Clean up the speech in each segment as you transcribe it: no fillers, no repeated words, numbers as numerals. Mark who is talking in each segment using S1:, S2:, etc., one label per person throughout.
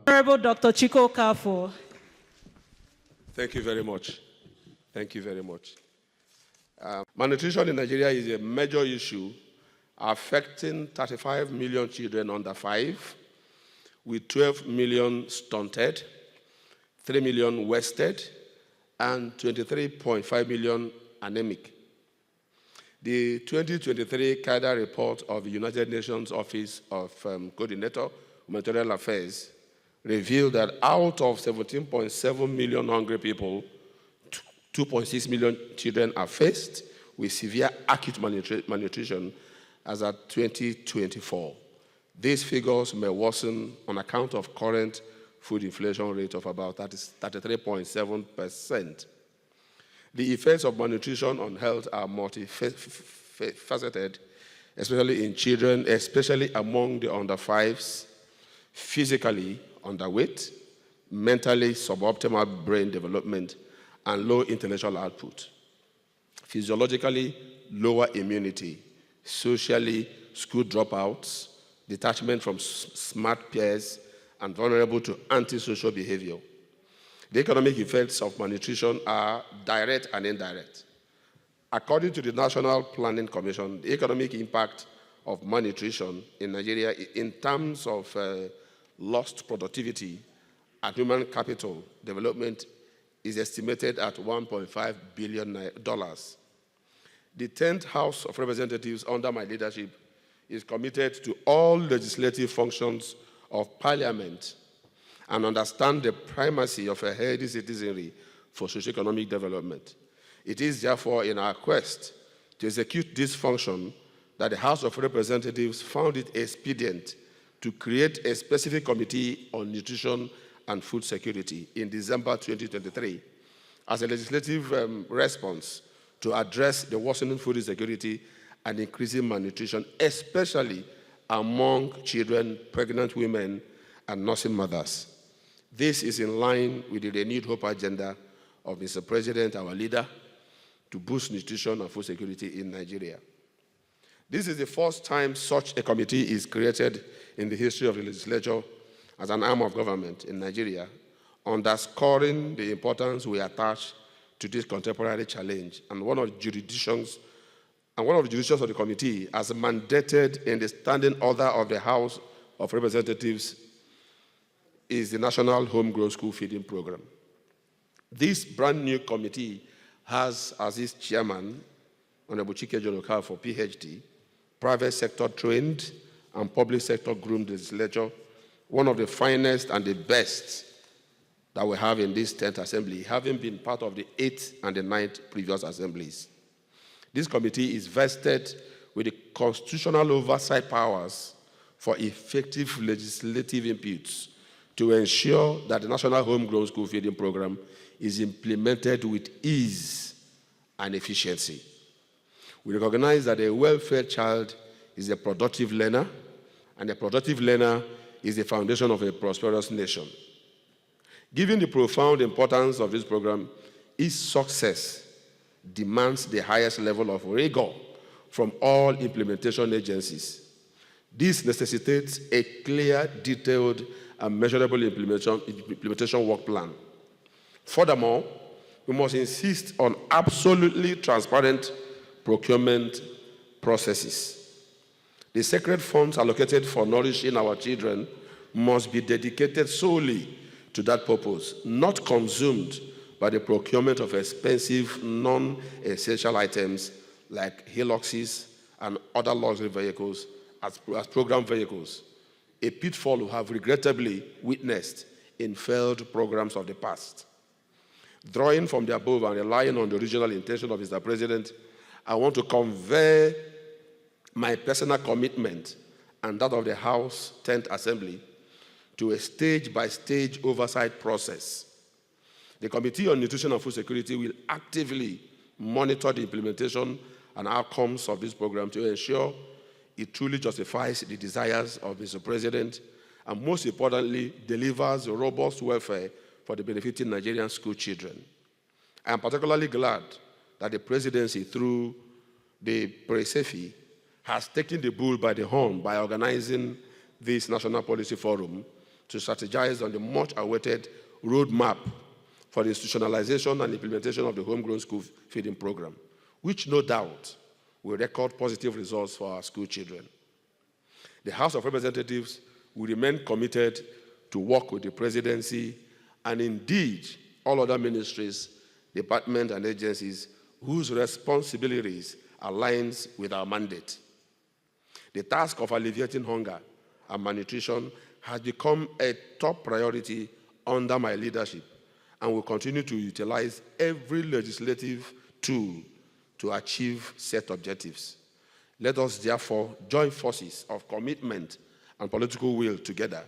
S1: Honorable Dr. Chiko Kafo.
S2: Thank you very much. Thank you very much. Malnutrition in Nigeria is a major issue affecting 35 million children under 5, with 12 million stunted, 3 million wasted, and 23.5 million anemic. The 2023 CADA report of the United Nations Office of Coordinator, Humanitarian Affairs, revealed that out of 17.7 million hungry people, 2.6 million children are faced with severe acute malnutrition as at 2024. These figures may worsen on account of current food inflation rate of about 33.7%. The effects of malnutrition on health are multifaceted, especially in children, especially among the under 5s, physically underweight, mentally suboptimal brain development, and low intellectual output. Physiologically, lower immunity, socially, school dropouts, detachment from smart peers, and vulnerable to antisocial behavior. The economic effects of malnutrition are direct and indirect. According to the National Planning Commission, the economic impact of malnutrition in Nigeria in terms of lost productivity and human capital development is estimated at $1.5 billion. The 10th House of Representatives under my leadership is committed to all legislative functions of Parliament and understand the primacy of a healthy citizenry for socio-economic development. It is therefore in our quest to execute this function that the House of Representatives found it expedient to create a specific committee on nutrition and food security in December 2023 as a legislative response to address the worsening food insecurity and increasing malnutrition, especially among children, pregnant women, and nursing mothers. This is in line with the renewed hope agenda of Mr. President, our leader, to boost nutrition and food security in Nigeria. This is the first time such a committee is created in the history of the legislature as an arm of government in Nigeria, underscoring the importance we attach to this contemporary challenge. And one of the jurisdictions of the committee, as mandated in the standing order of the House of Representatives, is the National Homegrown School Feeding Program. This brand new committee has as its chairman, Honorable Chike Jonoka for PhD, private sector trained and public sector groomed legislature, one of the finest and the best that we have in this 10th Assembly, having been part of the 8th and the 9th previous assemblies. This committee is vested with the constitutional oversight powers for effective legislative inputs to ensure that the National Homegrown School Feeding Program is implemented with ease and efficiency. We recognize that a well-fed child is a productive learner, and a productive learner is the foundation of a prosperous nation. Given the profound importance of this program, its success demands the highest level of rigor from all implementation agencies. This necessitates a clear, detailed, and measurable implementation work plan. Furthermore, we must insist on absolutely transparent procurement processes. The sacred funds allocated for nourishing our children must be dedicated solely to that purpose, not consumed by the procurement of expensive, non-essential items like Hiluxes and other luxury vehicles as program vehicles, a pitfall we have regrettably witnessed in failed programs of the past. Drawing from the above and relying on the original intention of Mr. President, I want to convey my personal commitment and that of the House 10th Assembly to a stage-by-stage oversight process. The Committee on Nutrition and Food Security will actively monitor the implementation and outcomes of this program to ensure it truly justifies the desires of Mr. President and, most importantly, delivers robust welfare for the benefiting Nigerian school children. I am particularly glad that the presidency, through the PRESEFI, has taken the bull by the horn by organizing this National Policy Forum to strategize on the much-awaited roadmap for the institutionalization and implementation of the homegrown school feeding program, which no doubt will record positive results for our school children. The House of Representatives will remain committed to work with the presidency and indeed all other ministries, departments, and agencies whose responsibilities aligns with our mandate. The task of alleviating hunger and malnutrition has become a top priority under my leadership and will continue to utilize every legislative tool to achieve set objectives. Let us therefore join forces of commitment and political will together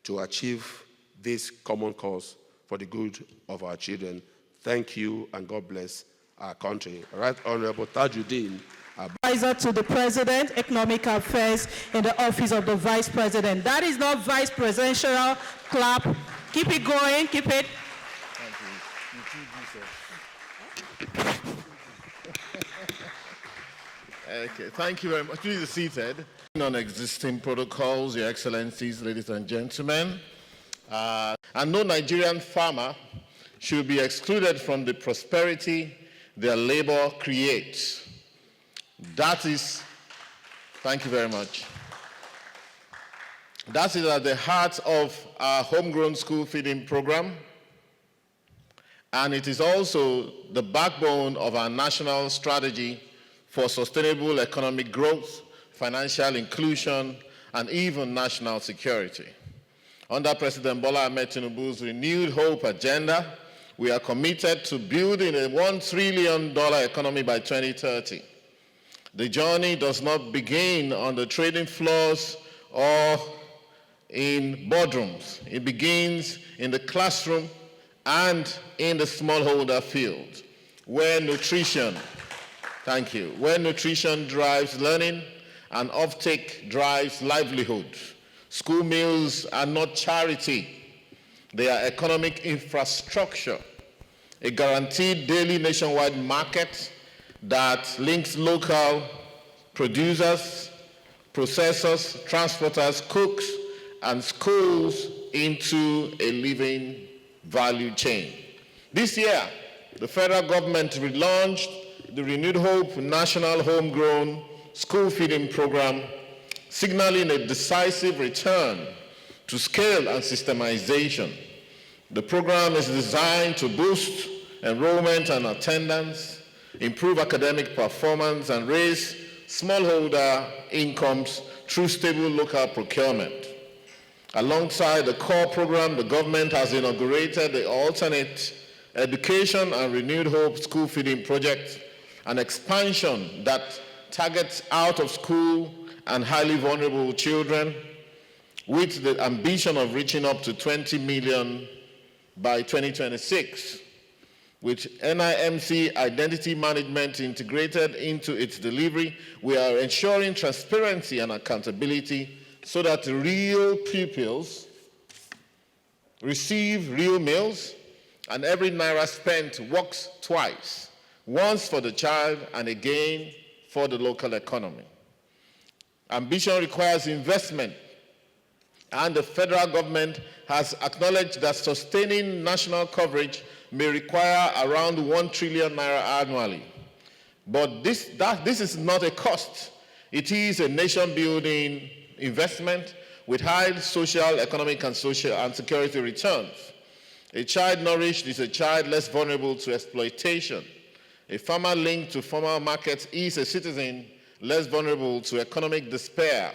S2: to achieve this common cause for the good of our children. Thank you, and God bless our country. Right Honorable Tajuddin.
S1: Advisor to the President, Economic Affairs in the Office of the Vice President. That is not vice presidential clap. Keep it going, keep it.
S3: Okay, thank you very much. Please be seated. On existing protocols, Your Excellencies, ladies and gentlemen, and no Nigerian farmer should be excluded from the prosperity their labor creates. That is, thank you very much. That is at the heart of our homegrown school feeding program, and it is also the backbone of our national strategy for sustainable economic growth, financial inclusion, and even national security. Under President Bola Ahmed Tinubu's renewed hope agenda, we are committed to building a $1 trillion economy by 2030. The journey does not begin on the trading floors or in boardrooms. It begins in the classroom and in the smallholder field, where nutrition, thank you, where nutrition drives learning and offtake drives livelihood. School meals are not charity. They are economic infrastructure, a guaranteed daily nationwide market that links local producers, processors, transporters, cooks, and schools into a living value chain. This year, the federal government relaunched the Renewed Hope National Homegrown School Feeding Program, signaling a decisive return to scale and systemization. The program is designed to boost enrollment and attendance, improve academic performance, and raise smallholder incomes through stable local procurement. Alongside the core program, the government has inaugurated the Alternate Education and Renewed Hope School Feeding Project, an expansion that targets out-of-school and highly vulnerable children with the ambition of reaching up to 20 million by 2026. With NIMC identity management integrated into its delivery, we are ensuring transparency and accountability so that real pupils receive real meals and every naira spent works twice, once for the child and again for the local economy. Ambition requires investment, and the federal government has acknowledged that sustaining national coverage may require around 1 trillion naira annually. But this is not a cost. It is a nation-building investment with high social, economic, and security returns. A child nourished is a child less vulnerable to exploitation. A farmer linked to formal markets is a citizen less vulnerable to economic despair.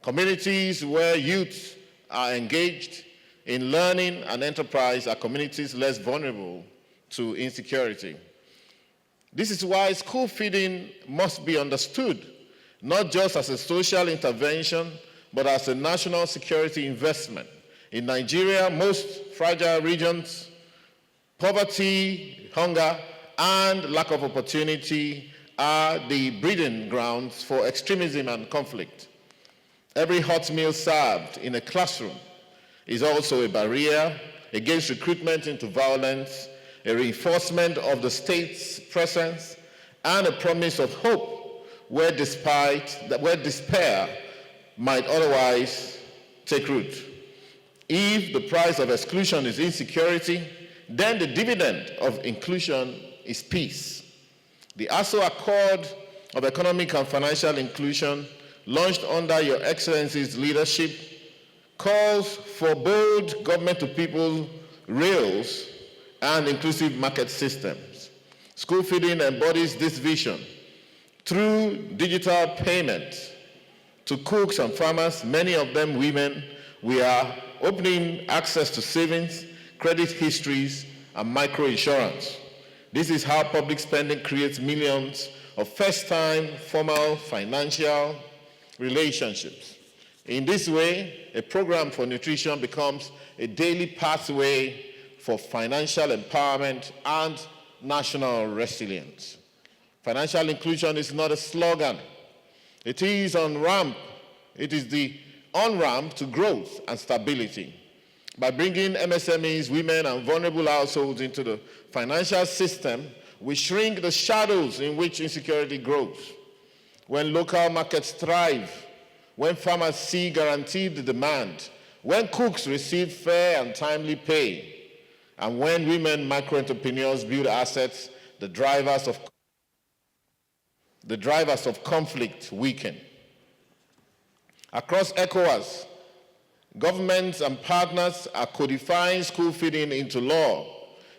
S3: Communities where youth are engaged in learning and enterprise are communities less vulnerable to insecurity. This is why school feeding must be understood not just as a social intervention, but as a national security investment. In Nigeria, most fragile regions, poverty, hunger, and lack of opportunity are the breeding grounds for extremism and conflict. Every hot meal served in a classroom is also a barrier against recruitment into violence, a reinforcement of the state's presence, and a promise of hope where despair might otherwise take root. If the price of exclusion is insecurity, then the dividend of inclusion is peace. The ASO Accord of Economic and Financial Inclusion, launched under Your Excellency's leadership, calls for bold government-to-people rails and inclusive market systems. School feeding embodies this vision. Through digital payment to cooks and farmers, many of them women, we are opening access to savings, credit histories, and microinsurance. This is how public spending creates millions of first-time formal financial relationships. In this way, a program for nutrition becomes a daily pathway for financial empowerment and national resilience. Financial inclusion is not a slogan. It is the on-ramp to growth and stability. By bringing MSMEs, women, and vulnerable households into the financial system, we shrink the shadows in which insecurity grows. When local markets thrive, when farmers see guaranteed demand, when cooks receive fair and timely pay, and when women micro-entrepreneurs build assets, the drivers of conflict weaken. Across ECOWAS, governments and partners are codifying school feeding into law,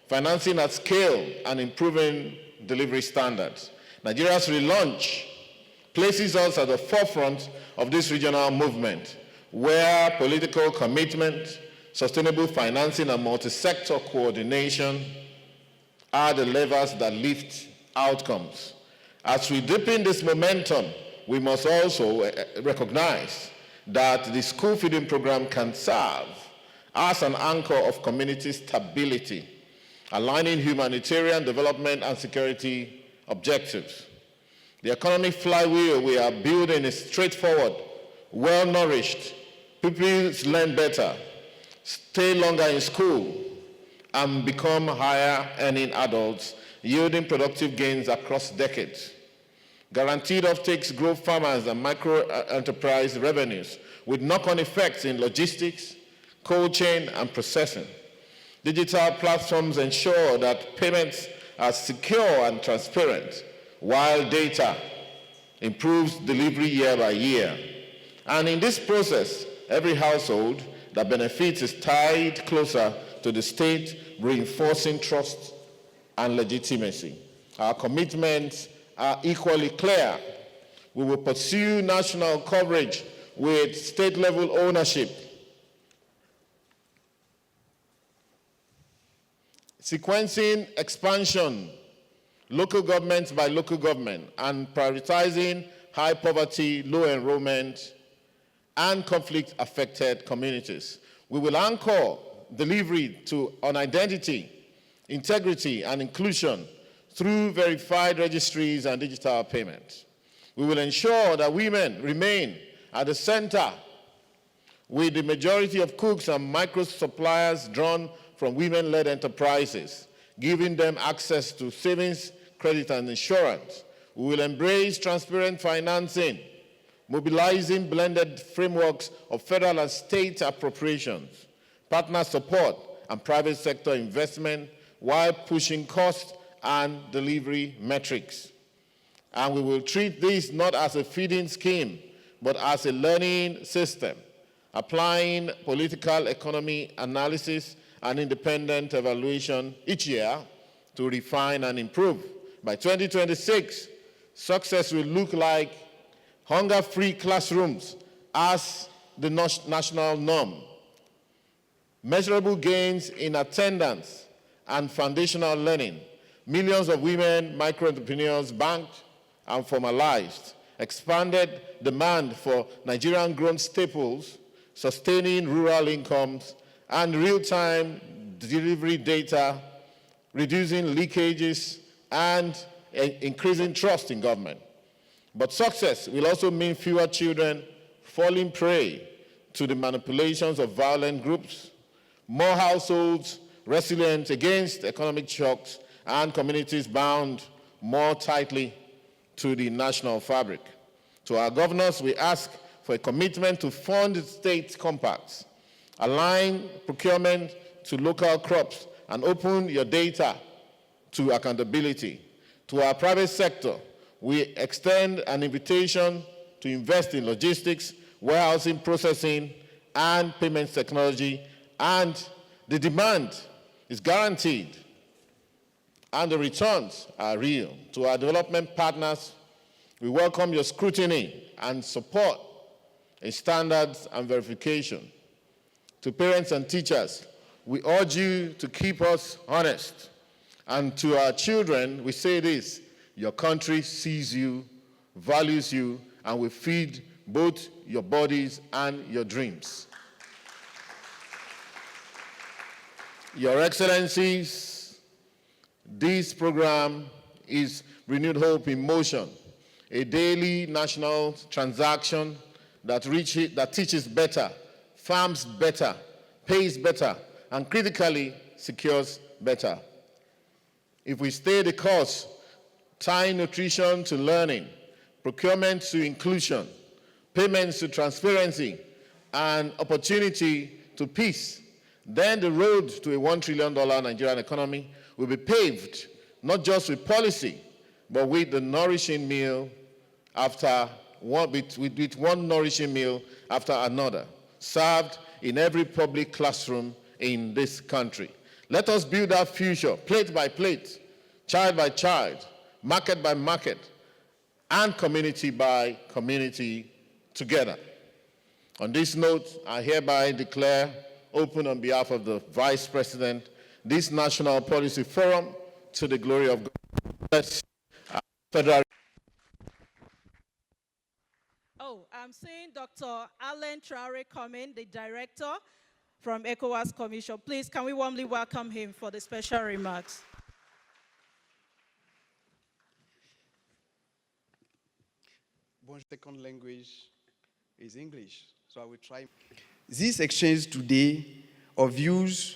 S3: financing at scale, and improving delivery standards. Nigeria's relaunch places us at the forefront of this regional movement, where political commitment, sustainable financing, and multi-sector coordination are the levers that lift outcomes. As we deepen this momentum, we must also recognize that the school feeding program can serve as an anchor of community stability, aligning humanitarian development and security objectives. The economic flywheel we are building is straightforward, well-nourished. Pupils learn better, stay longer in school, and become higher-earning adults, yielding productive gains across decades. Guaranteed offtakes grow farmers and micro-enterprise revenues with knock-on effects in logistics, cold chain, and processing. Digital platforms ensure that payments are secure and transparent, while data improves delivery year by year. And in this process, every household that benefits is tied closer to the state, reinforcing trust and legitimacy. Our commitments are equally clear. We will pursue national coverage with state-level ownership, sequencing expansion, local government by local government, and prioritizing high poverty, low enrollment, and conflict-affected communities. We will anchor delivery on identity, integrity, and inclusion through verified registries and digital payments. We will ensure that women remain at the center, with the majority of cooks and micro-suppliers drawn from women-led enterprises, giving them access to savings, credit, and insurance. We will embrace transparent financing, mobilizing blended frameworks of federal and state appropriations, partner support, and private sector investment, while pushing cost and delivery metrics. And we will treat this not as a feeding scheme, but as a learning system, applying political economy analysis and independent evaluation each year to refine and improve. By 2026, success will look like hunger-free classrooms as the national norm, measurable gains in attendance and foundational learning, millions of women micro-entrepreneurs banked and formalized, expanded demand for Nigerian-grown staples, sustaining rural incomes, and real-time delivery data, reducing leakages, and increasing trust in government. But success will also mean fewer children falling prey to the manipulations of violent groups, more households resilient against economic shocks, and communities bound more tightly to the national fabric. To our governors, we ask for a commitment to fund state compacts, Align procurement to local crops and open your data to accountability. To our private sector, we extend an invitation to invest in logistics, warehousing, processing, and payments technology, and the demand is guaranteed and the returns are real. To our development partners, we welcome your scrutiny and support in standards and verification. To parents and teachers, we urge you to keep us honest. And to our children, we say this: your country sees you, values you, and will feed both your bodies and your dreams. Your Excellencies, this program is Renewed Hope in Motion, a daily national transaction that teaches better, farms better, pays better, and critically secures better. If we stay the course, tying nutrition to learning, procurement to inclusion, payments to transparency, and opportunity to peace, then the road to a $1 trillion Nigerian economy will be paved, not just with policy, but with the nourishing meal after with one nourishing meal after another, served in every public classroom in this country. Let us build our future, plate by plate, child by child, market by market, and community by community together. On this note, I hereby declare open on behalf of the Vice President this National Policy Forum to the glory of God. Federal.
S1: Oh, I'm seeing Dr. Alan Traore coming, the director from ECOWAS Commission. Please, can we warmly welcome him for the special remarks?
S4: My second language is English, so I will try. This exchange of views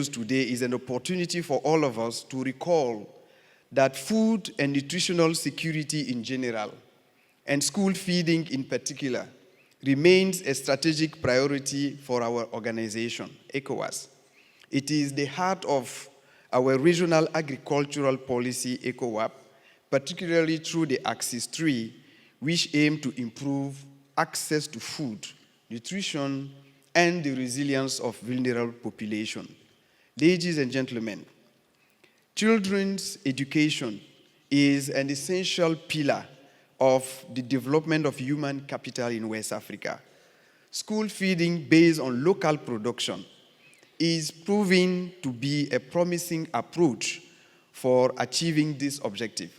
S4: today is an opportunity for all of us to recall that food and nutritional security in general, and school feeding in particular, remains a strategic priority for our organization, ECOWAS. It is the heart of our regional agricultural policy, ECOWAP, particularly through the Axis 3, which aim to improve access to food, nutrition, and the resilience of vulnerable population. Ladies and gentlemen, children's education is an essential pillar of the development of human capital in West Africa. School feeding based on local production is proving to be a promising approach for achieving this objective.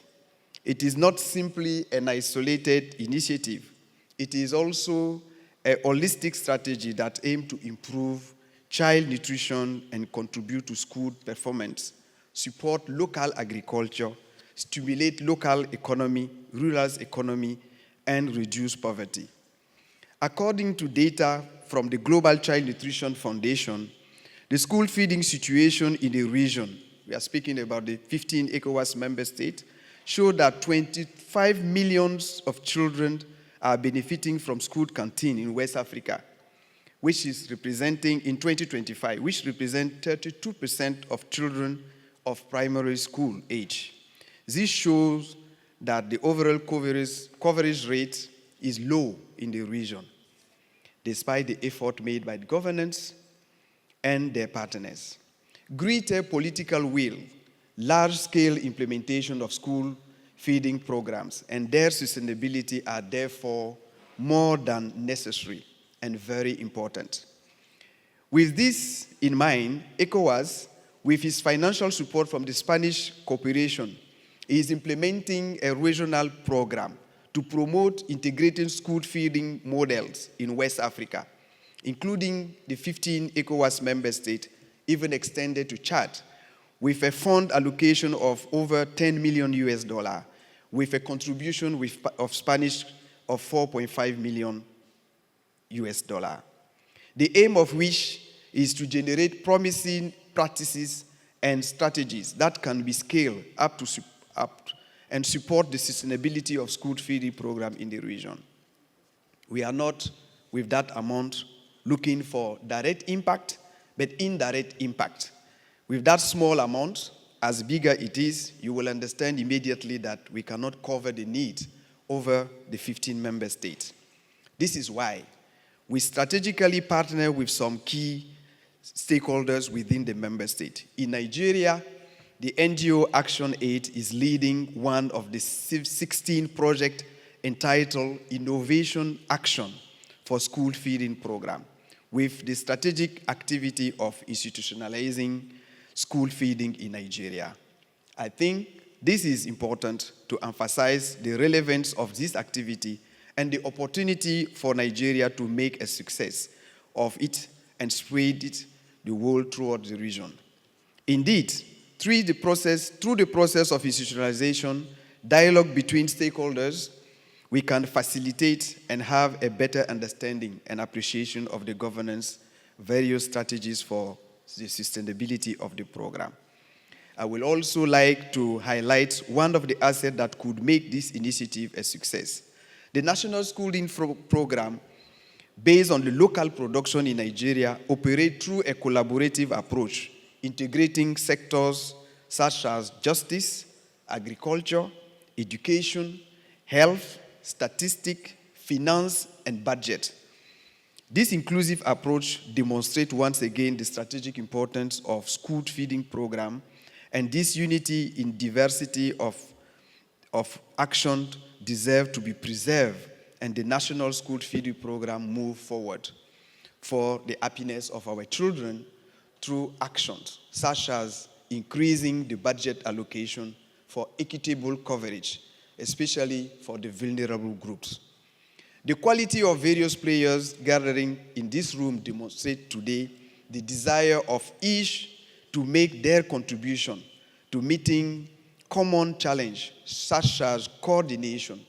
S4: It is not simply an isolated initiative. It is also a holistic strategy that aims to improve child nutrition and contribute to school performance, support local agriculture, stimulate local economy, rural economy, and reduce poverty. According to data from the Global Child Nutrition Foundation, the school feeding situation in the region, we are speaking about the 15 ECOWAS member states, show that 25 million of children are benefiting from school canteen in West Africa, which is representing in 2025, which represent 32% of children of primary school age. This shows that the overall coverage rate is low in the region, despite the effort made by the governments and their partners. Greater political will, large-scale implementation of school feeding programs, and their sustainability are therefore more than necessary and very important. With this in mind, ECOWAS, with its financial support from the Spanish cooperation, is implementing a regional program to promote integrated school feeding models in West Africa, including the 15 ECOWAS member states, even extended to Chad, with a fund allocation of over $10 million, with a contribution of Spanish of $4.5 million. The aim of which is to generate promising practices and strategies that can be scaled up and support the sustainability of school feeding program in the region. We are not, with that amount, looking for direct impact, but indirect impact. With that small amount, as bigger it is, you will understand immediately that we cannot cover the need over the 15 member states. This is why we strategically partner with some key stakeholders within the member state. In Nigeria, the NGO Action Aid is leading one of the 16 projects entitled Innovation Action for School Feeding Program, with the strategic activity of institutionalizing school feeding in Nigeria. I think this is important to emphasize the relevance of this activity and the opportunity for Nigeria to make a success of it and spread it the world throughout the region. Indeed, through the process of institutionalization, dialogue between stakeholders, we can facilitate and have a better understanding and appreciation of the governance, various strategies for the sustainability of the program. I will also like to highlight one of the assets that could make this initiative a success. The National Schooling Program, based on the local production in Nigeria, operates through a collaborative approach, integrating sectors such as justice, agriculture, education, health, statistics, finance, and budget. This inclusive approach demonstrates once again the strategic importance of school feeding program, and this unity in diversity of action deserve to be preserved, and the National School Feeding Program move forward for the happiness of our children through actions such as increasing the budget allocation for equitable coverage, especially for the vulnerable groups. The quality of various players gathering in this room demonstrate today the desire of each to make their contribution to meeting common challenge such as coordination,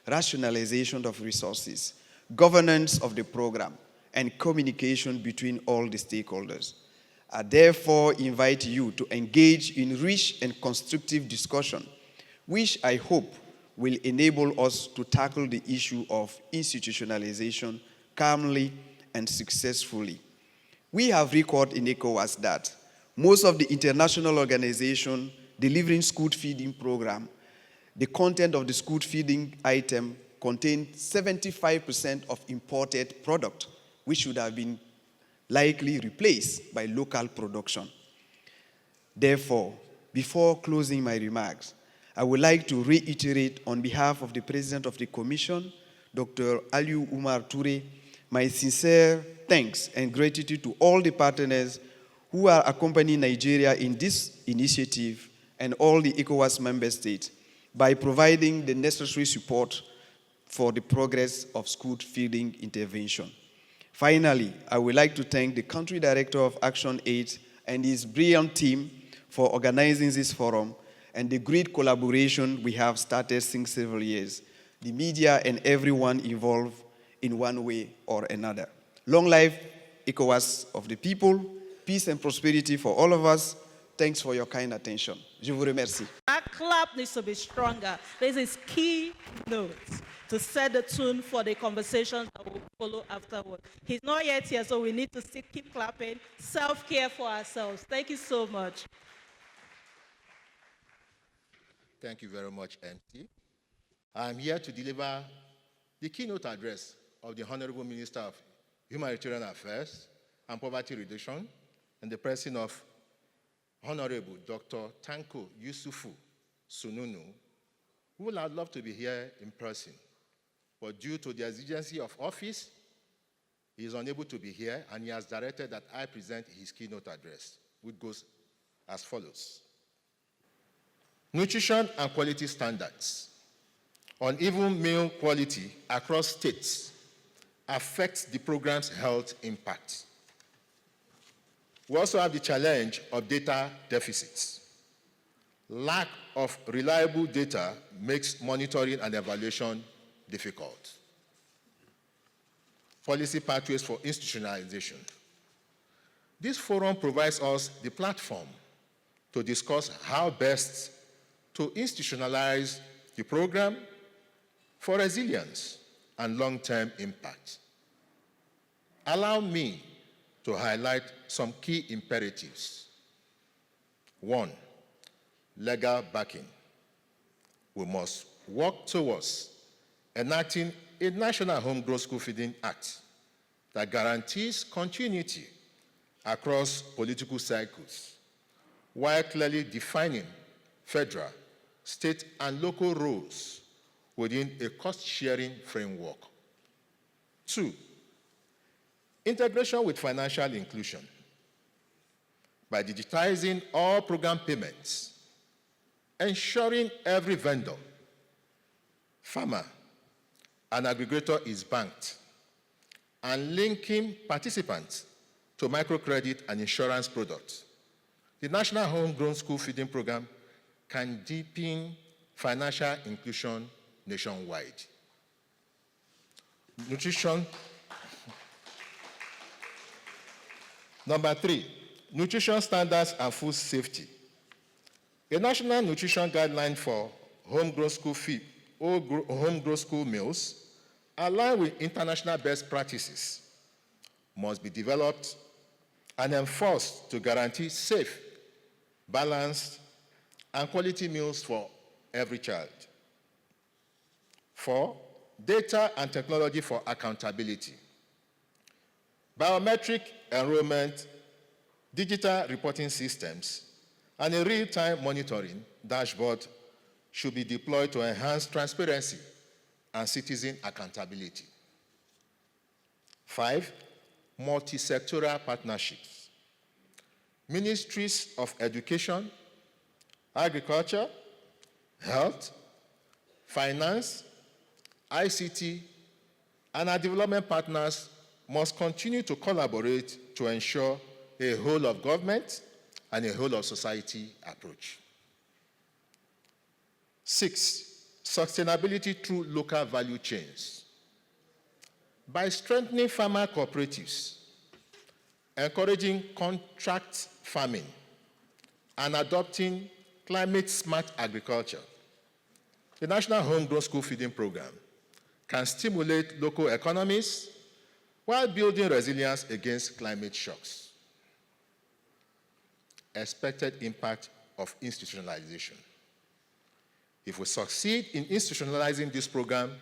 S4: rationalization of resources, governance of the program, and communication between all the stakeholders. I therefore invite you to engage in rich and constructive discussion, which I hope will enable us to tackle the issue of institutionalization calmly and successfully. We have recorded in ECOWAS that most of the international organizations delivering school feeding program, the content of the school feeding item contained 75% of imported product, which should have been likely replaced by local production. Therefore, before closing my remarks, I would like to reiterate on behalf of the President of the Commission, Dr. Aliou Umar Touré, my sincere thanks and gratitude to all the partners who are accompanying Nigeria in this initiative and all the ECOWAS member states by providing the necessary support for the progress of school feeding intervention. Finally, I would like to thank the Country Director of Action Aid and his brilliant team for organizing this forum and the great collaboration we have started since several years, the media and everyone involved in one way or another. Long life, ECOWAS of the people, peace and prosperity for all of us. Thanks for your kind attention. Je vous remercie.
S1: Our clap needs to be stronger. This is key notes to set the tune for the conversations that will follow afterward. He's not yet here, so we need to still keep clapping. Self-care for ourselves. Thank you so much.
S3: Thank you very much, MC. I'm here to deliver the keynote address of the Honorable Minister of Humanitarian Affairs and Poverty Reduction and the President of Honorable Dr. Tanko Yusufu Sununu, who would have loved to be here in person, but due to the exigency of office, he is unable to be here, and he has directed that I present his keynote address, which goes as follows. Nutrition and quality standards. Uneven meal quality across states affects the program's health impact. We also have the challenge of data deficits. Lack of reliable data makes monitoring and evaluation difficult. Policy pathways for institutionalization. This forum provides us the platform to discuss how best to institutionalize the program for resilience and long-term impact. allow me to highlight some key imperatives. 1, legal backing. We must work towards enacting a National Homegrown School Feeding Act that guarantees continuity across political cycles, while clearly defining federal, state, and local roles within a cost-sharing framework. 2, integration with financial inclusion. By digitizing all program payments, ensuring every vendor, farmer, and aggregator is banked, and linking participants to microcredit and insurance products, the National Homegrown School Feeding Program can deepen financial inclusion nationwide. Nutrition. Number 3, nutrition standards and food safety. A national nutrition guideline for homegrown school meals, aligned with international best practices, must be developed and enforced to guarantee safe, balanced, and quality meals for every child. 4, data and technology for accountability. Biometric enrollment, digital reporting systems, and a real-time monitoring dashboard should be deployed to enhance transparency and citizen accountability. 5, multi-sectoral partnerships. Ministries of Education, Agriculture, Health, Finance, ICT, and our development partners must continue to collaborate to ensure a whole of government and a whole of society approach. 6, sustainability through local value chains. By strengthening farmer cooperatives, encouraging contract farming, and adopting climate-smart agriculture, the National Homegrown School Feeding Program can stimulate local economies while building resilience against climate shocks. Expected impact of institutionalization. If we succeed in institutionalizing this program,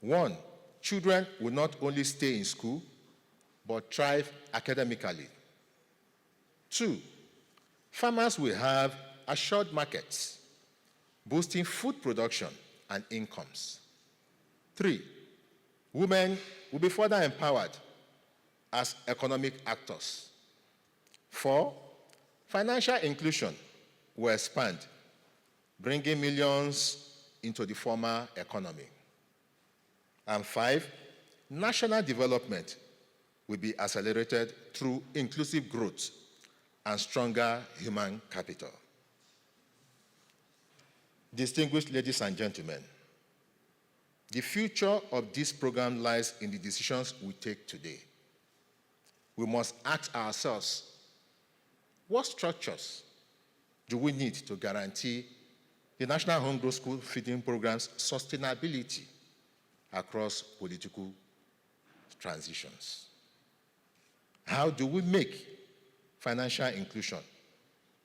S3: 1, children will not only stay in school, but thrive academically. 2, farmers will have assured markets, boosting food production and incomes. 3, women will be further empowered as economic actors. 4, financial inclusion will expand, bringing millions into the formal economy. And 5, national development will be accelerated through inclusive growth and stronger human capital. Distinguished ladies and gentlemen, the future of this program lies in the decisions we take today. We must ask ourselves, what structures do we need to guarantee the National Homegrown School Feeding Program's sustainability across political transitions? How do we make financial inclusion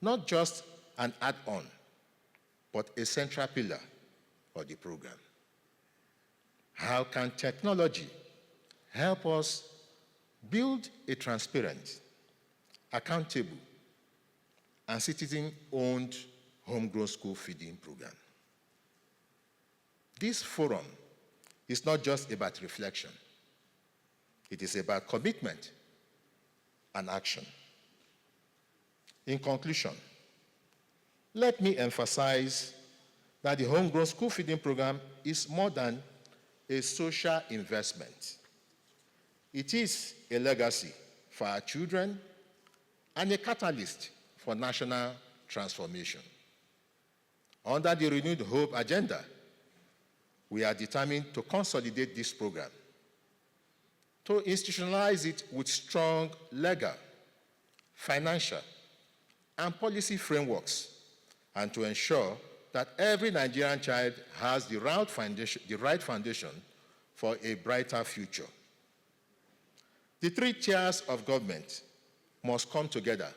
S3: not just an add-on, but a central pillar of the program? How can technology help us build a transparent, accountable, and citizen-owned homegrown school feeding program? This forum is not just about reflection. It is about commitment and action. In conclusion, let me emphasize that the homegrown school feeding program is more than a social investment. It is a legacy for our children and a catalyst for national transformation. Under the Renewed Hope agenda, we are determined to consolidate this program, to institutionalize it with strong legal, financial, and policy frameworks, and to ensure that every Nigerian child has the right foundation for a brighter future. The three tiers of government must come together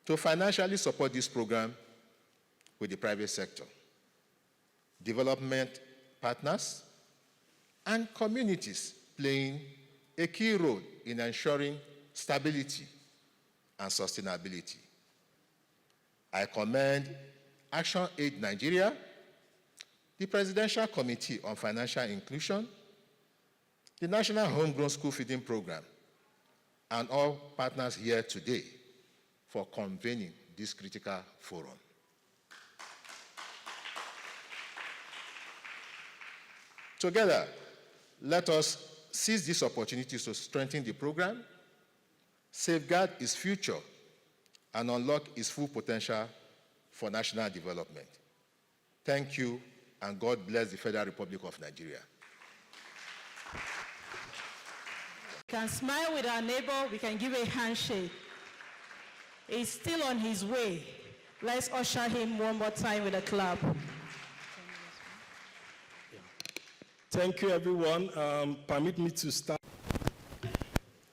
S3: to financially support this program with the private sector, development partners, and communities playing a key role in ensuring stability and sustainability. I commend Action Aid Nigeria, the Presidential Committee on Financial Inclusion, the National Homegrown School Feeding Program, and all partners here today for convening this critical forum. Together, let us seize these opportunities to strengthen the program, safeguard its future, and unlock its full potential for national development. Thank you, and God bless the Federal Republic of Nigeria.
S1: We can smile with our neighbor, we can give a handshake. He's still on his way. Let's usher him one more time with a clap.
S5: Thank you, everyone. Permit me to start.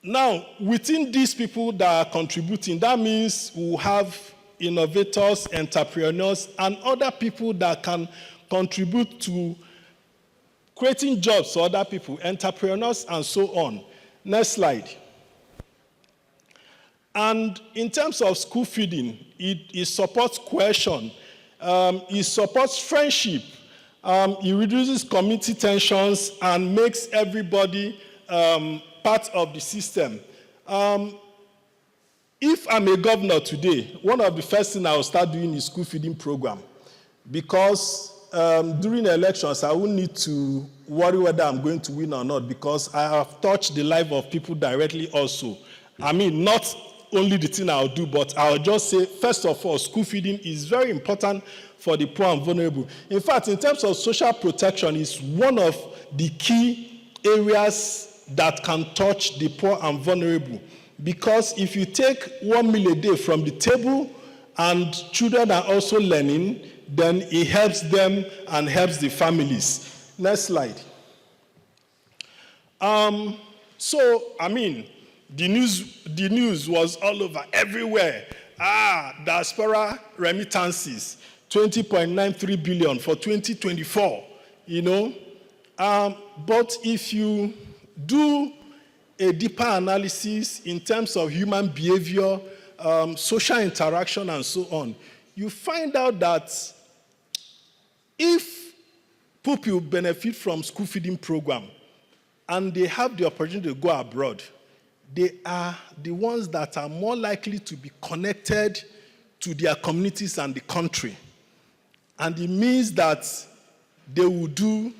S5: Now, within these people that are contributing, that means we have innovators, entrepreneurs, and other people that can contribute to creating jobs for other people, entrepreneurs, and so on. Next slide. And in terms of school feeding, it supports cohesion, it supports friendship, it reduces community tensions and makes everybody part of the system. If I'm a governor today, one of the first things I will start doing is school feeding program, because during elections, I won't need to worry whether I'm going to win or not, because I have touched the life of people directly also. I mean, not only the thing I'll do, but I'll just say, first of all, school feeding is very important for the poor and vulnerable. In fact, in terms of social protection, it's one of the key areas that can touch the poor and vulnerable. Because if you take 1 meal a day from the table and children are also learning, then it helps them and helps the families. Next slide. The news was all over, everywhere. Diaspora remittances, 20.93 billion for 2024, But if you do a deeper analysis in terms of human behavior, social interaction, and so on, you find out that if people benefit from school feeding program and they have the opportunity to go abroad, they are the ones that are more likely to be connected to their communities and the country. And it means that they will do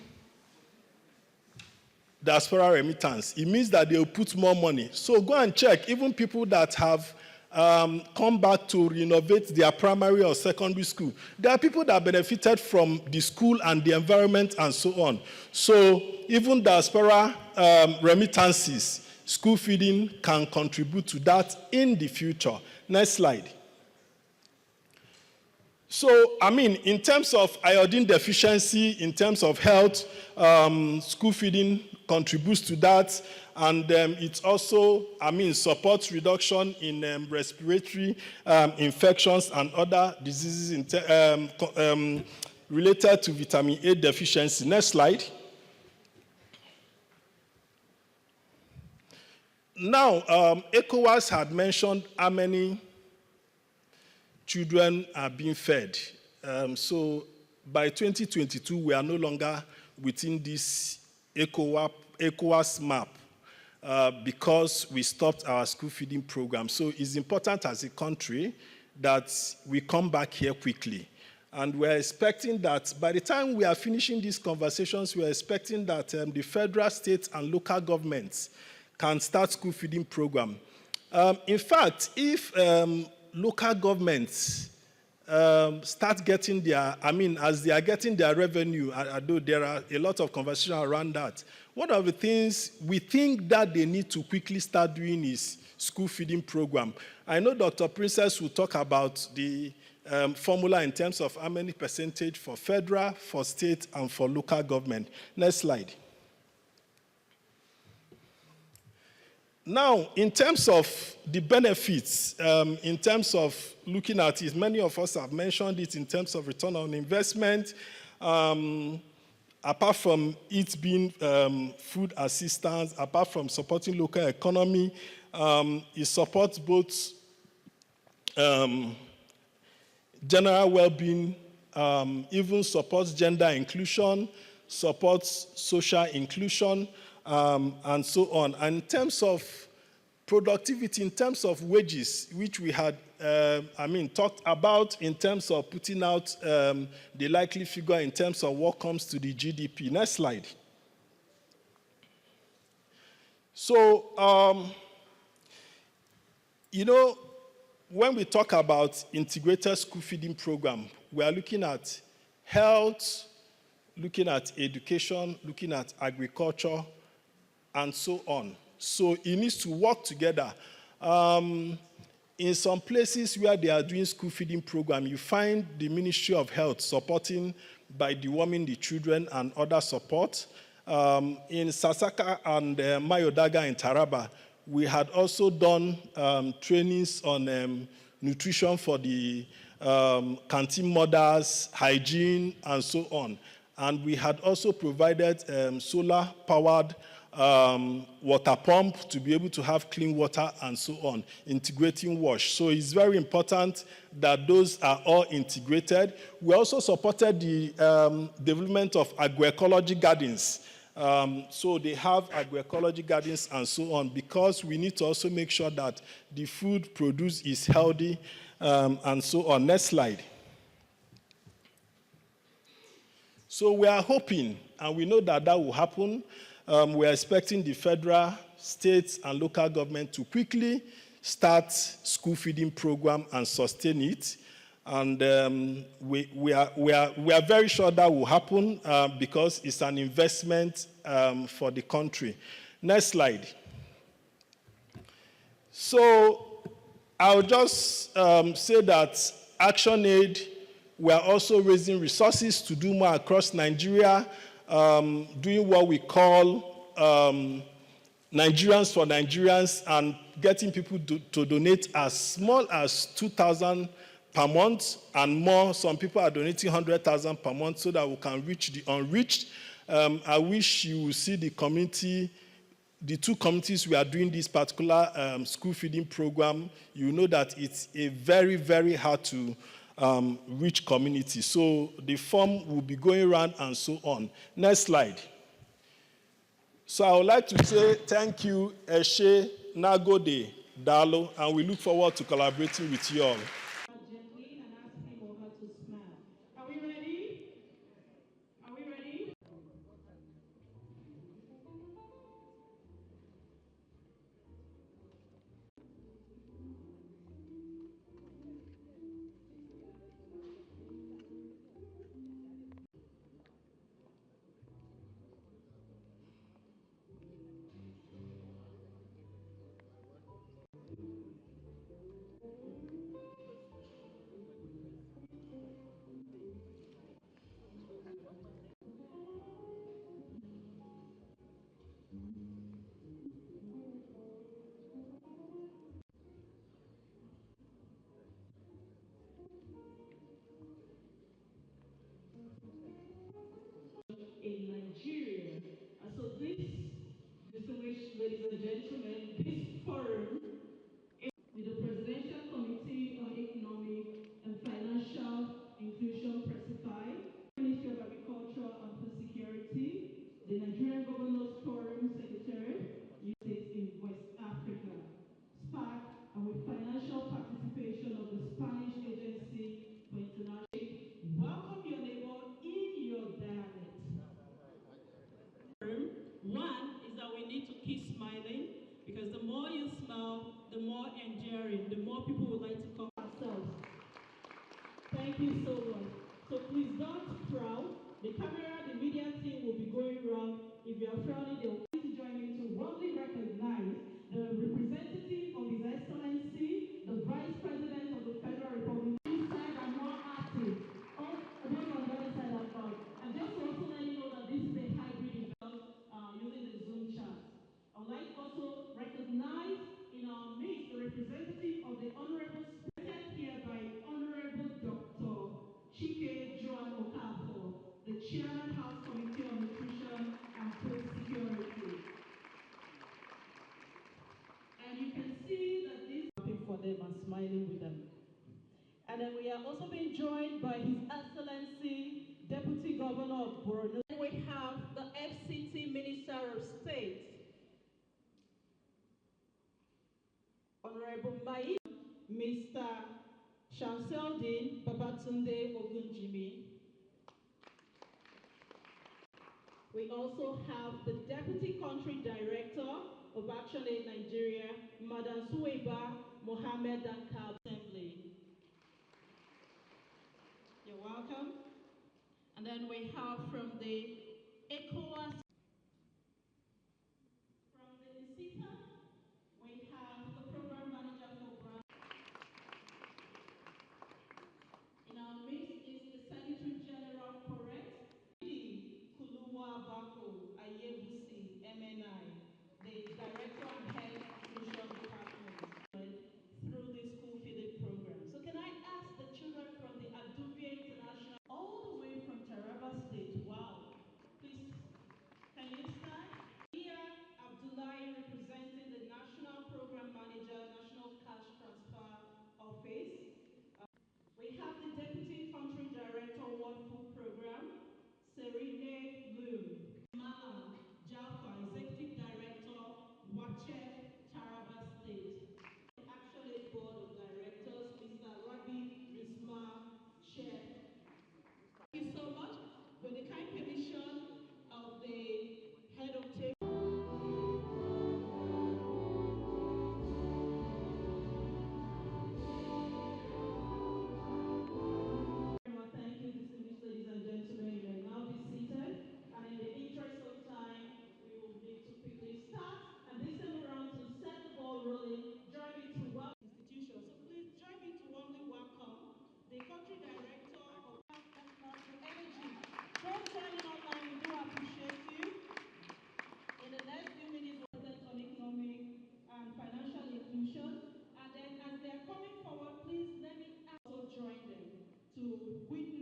S5: diaspora remittance. It means that they will put more money. So go and check, even people that have come back to renovate their primary or secondary school, there are people that benefited from the school and the environment and so on. So even diaspora remittances, school feeding can contribute to that in the future. Next slide. So, in terms of iodine deficiency, in terms of health, school feeding contributes to that. And it also, supports reduction in respiratory infections and other diseases related to vitamin A deficiency. Next slide. Now, ECOWAS had mentioned how many children are being fed. So by 2022, we are no longer within this ECOWAS map because we stopped our school feeding program. So it's important as a country that we come back here quickly. And we're expecting that by the time we are finishing these conversations, we're expecting that the federal, state, and local governments can start school feeding program. In fact, if local governments start getting their, as they are getting their revenue, although there are a lot of conversation around that, one of the things we think that they need to quickly start doing is school feeding program. I know Dr. Princess will talk about the formula in terms of how many percentage for federal, for state, and for local government. Next slide. Now, in terms of the benefits, in terms of looking at it, many of us have mentioned it in terms of return on investment. Apart from it being food assistance, apart from supporting local economy, it supports both general well-being, even supports gender inclusion, supports social inclusion, and so on. And in terms of productivity, in terms of wages, which we had, talked about in terms of putting out the likely figure in terms of what comes to the GDP. Next slide. So, when we talk about integrated school feeding program, we are looking at health, looking at education, looking at agriculture, and so on. So it needs to work together. In some places where they are doing school feeding program, you find the Ministry of Health supporting by deworming the children and other support. In Sasaka and Mayodaga in Taraba, we had also done trainings on nutrition for the canteen mothers, hygiene, and so on. And we had also provided solar-powered water pump to be able to have clean water and so on, integrating wash. So it's very important that those are all integrated. We also supported the development of agroecology gardens. So they have agroecology gardens and so on, because we need to also make sure that the food produced is healthy and so on. Next slide. So we are hoping, and we know that that will happen. We are expecting the federal, states, and local government to quickly start school feeding program and sustain it. And we are very sure that will happen because it's an investment for the country. Next slide. So I'll just say that ActionAid, we are also raising resources to do more across Nigeria, doing what we call Nigerians for Nigerians, and getting people to donate as small as 2,000 per month and more. Some people are donating 100,000 per month so that we can reach the unreached. I wish you would see the community, the two communities we are doing this particular school feeding program. You know that it's a very, very hard to reach community. So the form will be going around and so on. Next slide. So I would like to say thank you, Eshe, Nagode, Dalo, and we look forward to collaborating with you all.
S1: Gently and ask him or her to smile. Are we ready? Are we ready? In Nigeria. So this, distinguished ladies and gentlemen, this forum with the Presidential Committee on Economic and Financial Inclusion Presidied, Ministry of Agriculture and Food Security, the Nigerian Governors Forum Secretary, United States in West Africa, SPAC, and with financial participation of the Spanish Agency for International. Welcome your neighbor in your dialect. One is that we need to keep smiling, because the more you smile, the more endearing, the more people would like to come ourselves. Thank you so much. So please don't frown. The camera, the media team will be going around. If you are frowning, they will want to join me to warmly recognize the representative of His Excellency, the Vice President of the Federal Republic. This side are more active. Oh, those on the other side are proud. And just to also let you know that this is a hybrid event using the Zoom chat. I would like to also recognize smiling with them. And then we are also being joined by His Excellency, Deputy Governor of Borno. We have the FCT Minister of State, Honorable Mai, Mr. Shamseldin Babatunde Ogunjimi. We also have the Deputy Country Director of Action Aid Nigeria, Madam Suweba Mohammed Dankab Assembly. You're welcome. And then we have from the ECOWAS, from the ICITA, we have the Program Manager for Brand. In our midst is the Secretary General Correct, Kulumwa Bako Ayebusi, MNI, the Director and Head of Social Department through the school feeding program. So can I ask the children from the Adubia International, all the way from Taraba State, wow, please, can you stand? Here, Abdullahi representing the National Program Manager, National Cash Transfer Office. We have the Deputy Country Director, World Food Program, Serene Lu. Malam Jaffa, Executive Director, Wache, Taraba State. Action Aid Board of Directors, Mr. Rabi Rizma Chair. Thank you so much. With the kind permission of the head of table. Thank you, distinguished ladies and gentlemen. You may now be seated. And in the interest of time, we will need to quickly start. And this time around, to set the ball rolling, join me to welcome institutions. So please join me to warmly welcome the country director of Energy. Don't join in online, we do appreciate you. In the next few minutes, we'll present on economic and financial inclusion. And then as they are coming forward, please let me also join them to witness